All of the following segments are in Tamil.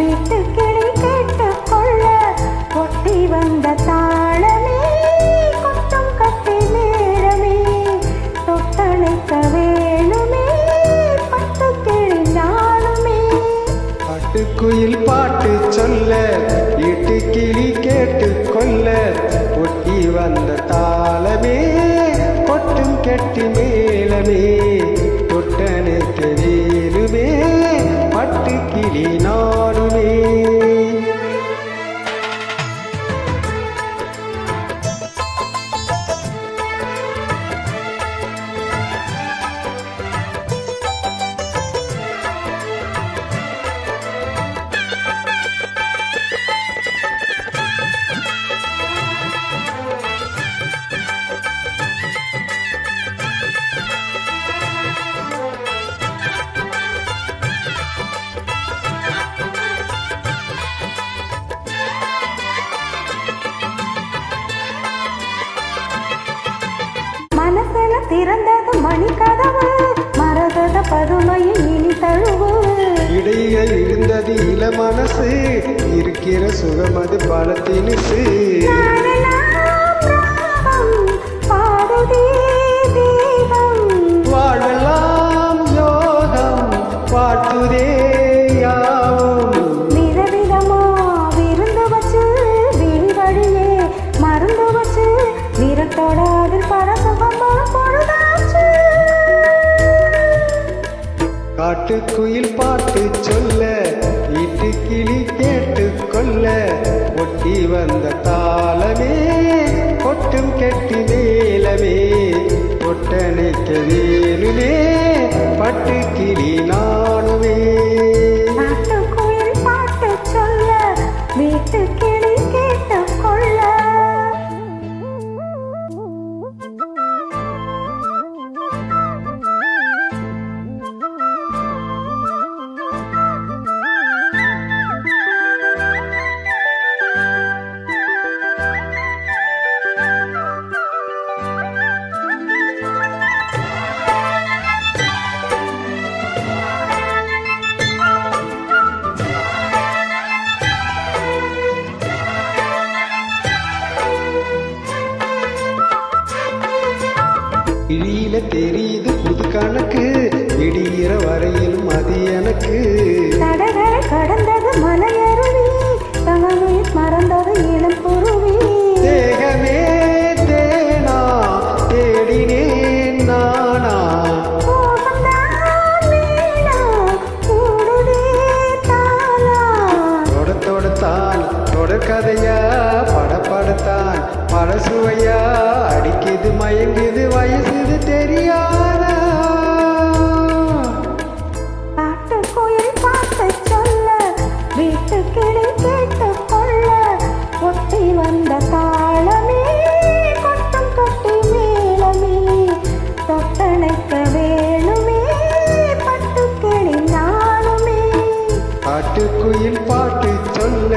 வீட்டு கிளி கேட்டுக் கொள்ள கொட்டி வந்த தாளமே கொட்டும் கட்டி நேரமே தொட்டணைக்க வேணுமே பட்டு கிளி நாளுமே. பட்டுக்குயில் பாட்டு சொல்ல வீட்டு கிளி கேட்டுக் கொள்ள கொட்டி வந்த தாளமே கொட்டும் கெட்டி மேலமே தொட்டணைக்க வேணுமே பட்டு கிளி நாடுமே. மனசுல திறந்தது மணிக்கதவு மரகத பதுமையில் இனி தழுவு. இடையில் இருந்தது இள மனசு இருக்கிற சுகமது பல தினுசு. பாடுதே தீபம் வாழ்வெல்லாம் யோகம் பாட்டுதே யாவும். விதவிதமா விருந்து வச்சு விழி வழியே மருந்து வச்சு விரட்டோட அதில் பரசுகமா பொழுதாச்சு. காட்டுக்குயில் பாட்டு சொல்ல வீட்டு கிளி கேட்டு கொள்ள ஒட்டி வந்த தாளமே கொட்டும் கெட்டி மேலமே ஒட்டணைக்க வேணுமே பட்டு கிளி நானுமே. காட்டுக்குயில் பாட்டு சொல்ல வீட்டு கிளி கேட்டுக் கொள்ள. கிளியில தெரியுது புது கணக்கு விடிகிற வரையிலும் அது எனக்கு. தடைகளை கடந்தது மலையருவி தகவை மறந்தது இளம் குருவி. தேகமே தேனா தேடினேன் நானா தொடத்தான் தொடர்கதையா படப்படத்தான் பழசுவையா அடிக்குது மயங்குது வயசுது தெரியாதா. காட்டுக்குயில் பாட்டு சொல்ல வீட்டு கிளி கேட்டுக் கொள்ள ஒட்டி வந்த தாளமே கொட்டும் கட்டி மேலமே தொட்டணைக்க வேணுமே பட்டு கிளி நாளுமே. காட்டுக்குயில் பாட்டு சொல்ல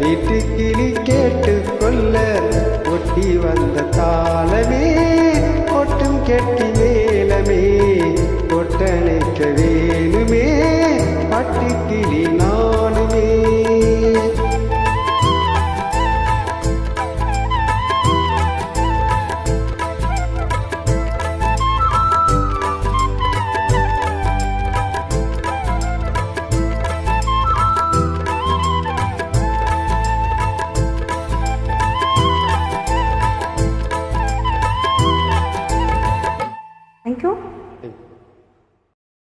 வீட்டு கிளி கேட்டு கொள்ள ஒட்டி வந்த தாளமே கொட்டும் கெட்டி